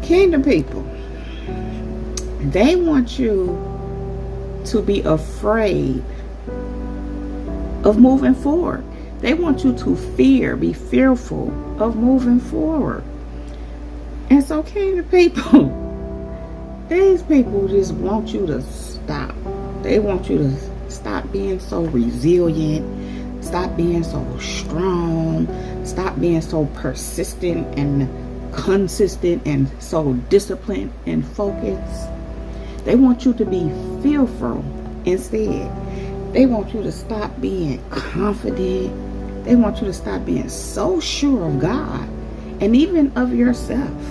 Kingdom people, they want you to be afraid of moving forward. They want you to be fearful of moving forward. And so, kingdom people, these people just want you to stop. They want you to stop being so resilient, stop being so strong, stop being so persistent and consistent and so disciplined and focused. They want you to be fearful instead. They want you to stop being confident. They want you to stop being so sure of God and even of yourself.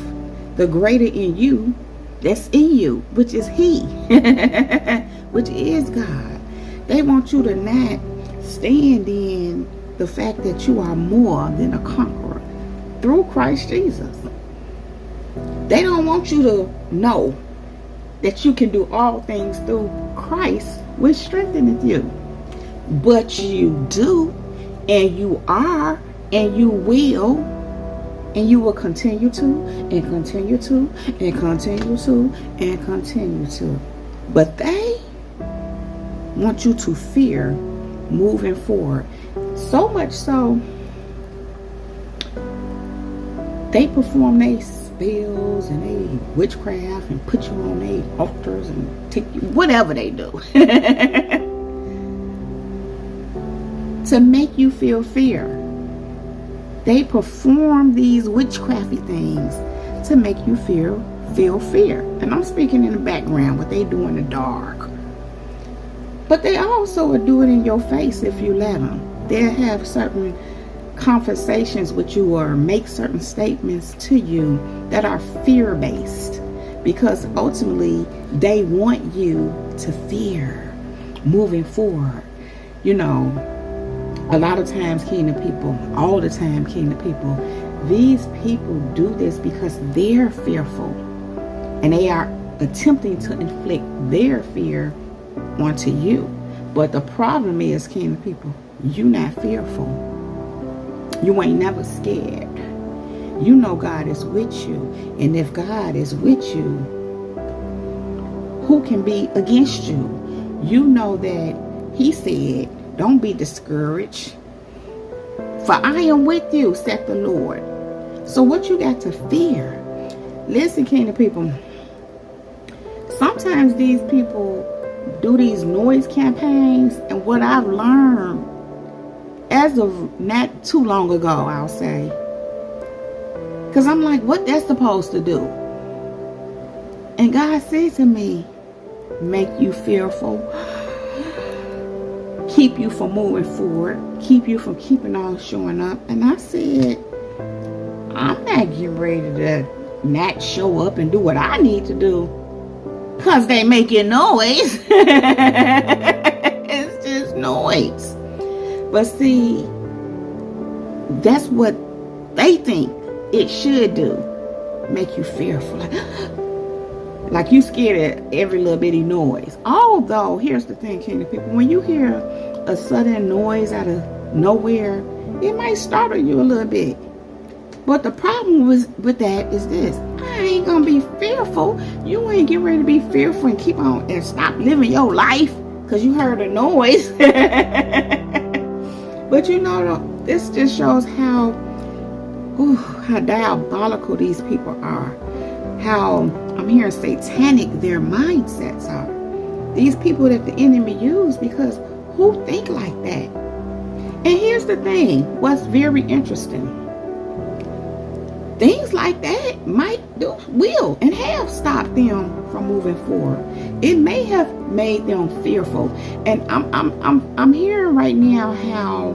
The greater in you that's in you, which is He, which is God. They want you to not stand in the fact that you are more than a conqueror through Christ Jesus. They don't want you to know that you can do all things through Christ, which strengtheneth you. But you do, and you are, and you will continue to, and continue to, and continue to, and continue to. But they want you to fear moving forward. So much so, they perform their spells and they witchcraft and put you on their altars and take you, whatever they do, to make you feel fear. They perform these witchcrafty things to make you feel fear. And I'm speaking in the background, what they do in the dark. But they also will do it in your face if you let them. They'll have certain conversations with you or make certain statements to you that are fear-based, because ultimately they want you to fear moving forward. You know, a lot of times, kingdom people, all the time, kingdom people, these people do this because they're fearful and they are attempting to inflict their fear onto you. But the problem is, kingdom people, you're not fearful. You ain't never scared. You know God is with you. And if God is with you, who can be against you? You know that He said, don't be discouraged, for I am with you, said the Lord. So what you got to fear? Listen, kingdom people, sometimes these people do these noise campaigns, and what I've learned as of not too long ago, I'll say, because I'm like, what that's supposed to do? And God said to me, make you fearful, keep you from moving forward, keep you from keeping on showing up. And I said, I'm not getting ready to not show up and do what I need to do because they making noise. It's just noise. But see, that's what they think it should do. Make you fearful. Like you scared at every little bitty noise. Although, here's the thing, kingdom people. When you hear a sudden noise out of nowhere, it might startle you a little bit. But the problem with that is this. I ain't going to be fearful. You ain't getting ready to be fearful and keep on and stop living your life because you heard a noise. But you know, this just shows how diabolical these people are. How, I'm hearing satanic their mindsets are. These people that the enemy use, because who think like that? And here's the thing, what's very interesting. Things like that will and have stopped them from moving forward. It may have made them fearful. And I'm hearing right now how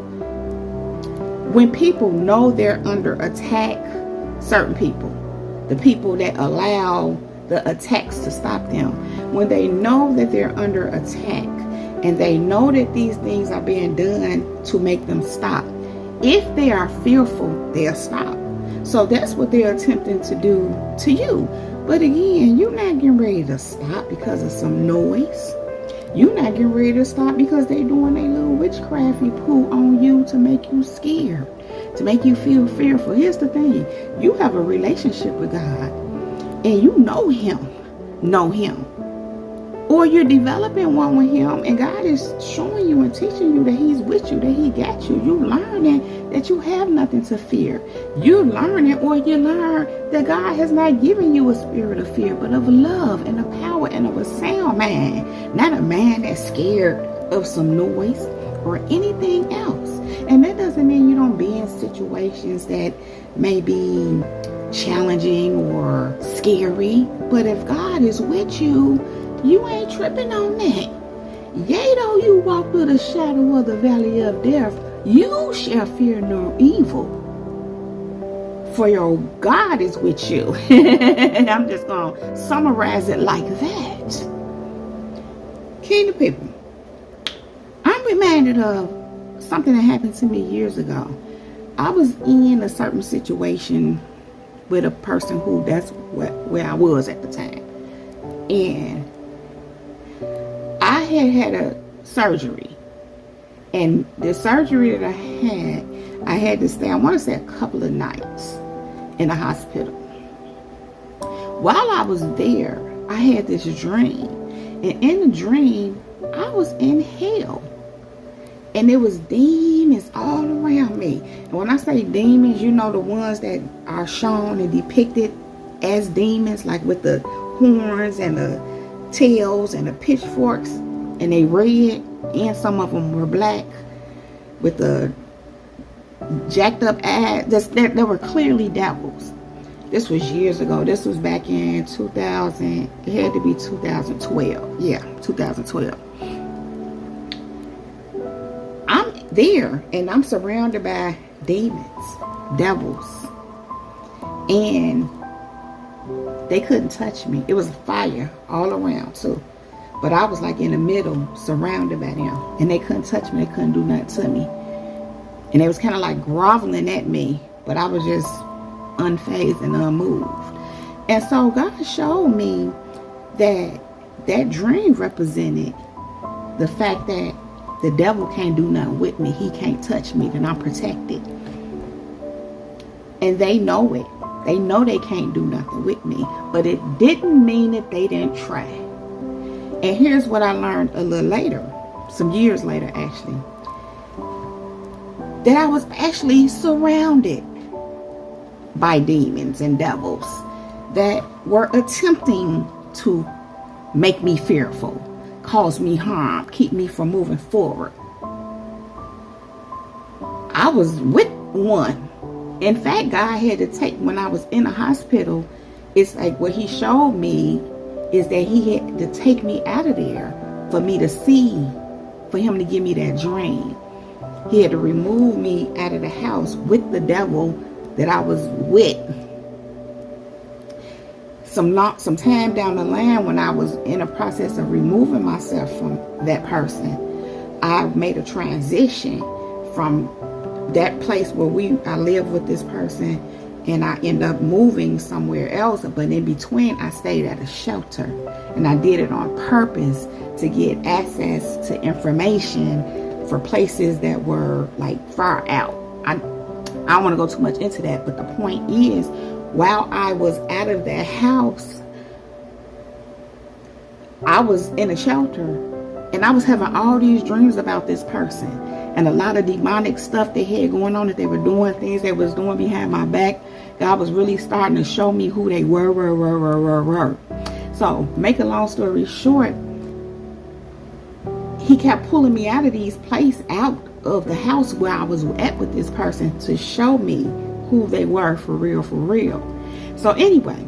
when people know they're under attack, certain people, the people that allow the attacks to stop them, when they know that they're under attack and they know that these things are being done to make them stop, if they are fearful, they'll stop. So that's what they're attempting to do to you. But again, you're not getting ready to stop because of some noise. You're not getting ready to stop because they're doing a little witchcrafty poo on you to make you scared, to make you feel fearful. Here's the thing. You have a relationship with God. and you know him. Or you're developing one with him, and God is showing you and teaching you that he's with you, that he got you. You learning that you have nothing to fear. You're learning, or you learn that God has not given you a spirit of fear, but of love and of power and of a sound mind. Not a man that's scared of some noise or anything else. And that doesn't mean you don't be in situations that may be challenging or scary. But if God is with you, you ain't tripping on that. Yea, though you walk through the shadow of the valley of death, you shall fear no evil, for your God is with you. I'm just going to summarize it like that. Kingdom people, I'm reminded of something that happened to me years ago. I was in a certain situation with a person who that's where I was at the time. And I had a surgery. And the surgery that I had to stay, I want to say, a couple of nights in the hospital. While I was there, I had this dream. And in the dream, I was in hell. And there was demons all around me. And when I say demons, you know, the ones that are shown and depicted as demons, like with the horns and the tails and the pitchforks, and they red, and some of them were black with the jacked up eyes. There were clearly devils. This was years ago. This was back in 2000. It had to be 2012. Yeah, 2012. I'm there, and I'm surrounded by demons, devils, and they couldn't touch me. It was fire all around too. But I was like in the middle, surrounded by them. And they couldn't touch me. They couldn't do nothing to me. And they was kind of like groveling at me. But I was just unfazed and unmoved. And so God showed me that dream represented the fact that the devil can't do nothing with me. He can't touch me. That I'm protected. And they know it. They know they can't do nothing with me. But it didn't mean that they didn't try. And here's what I learned a little later, some years later actually, that I was actually surrounded by demons and devils that were attempting to make me fearful, cause me harm, keep me from moving forward. I was with one. In fact, God had to take, when I was in the hospital, it's like what he showed me is that he had to take me out of there for me to see, for him to give me that dream. He had to remove me out of the house with the devil that I was with. Some time down the line, when I was in a process of removing myself from that person, I made a transition from that place where I lived with this person, and I ended up moving somewhere else. But in between, I stayed at a shelter, and I did it on purpose to get access to information for places that were like far out. I don't want to go too much into that, but the point is, while I was out of that house, I was in a shelter, and I was having all these dreams about this person, and a lot of demonic stuff they had going on, that they were doing, things they was doing behind my back. God was really starting to show me who they were. So, make a long story short, he kept pulling me out of these places, out of the house where I was at with this person, to show me who they were for real. So anyway,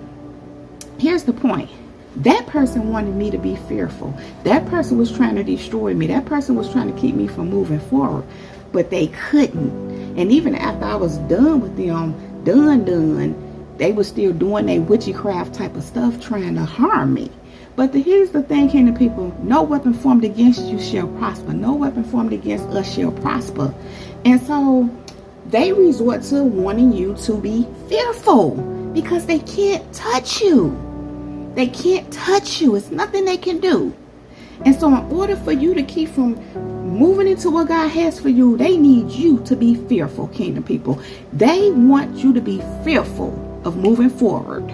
here's the point. That person wanted me to be fearful. That person was trying to destroy me. That person was trying to keep me from moving forward. But they couldn't. And even after I was done with them, they were still doing their witchcraft type of stuff, trying to harm me. But here's the thing, kingdom people. No weapon formed against you shall prosper. No weapon formed against us shall prosper. And so they resort to wanting you to be fearful because they can't touch you. They can't touch you. It's nothing they can do. And so in order for you to keep from moving into what God has for you, they need you to be fearful, kingdom people. They want you to be fearful of moving forward.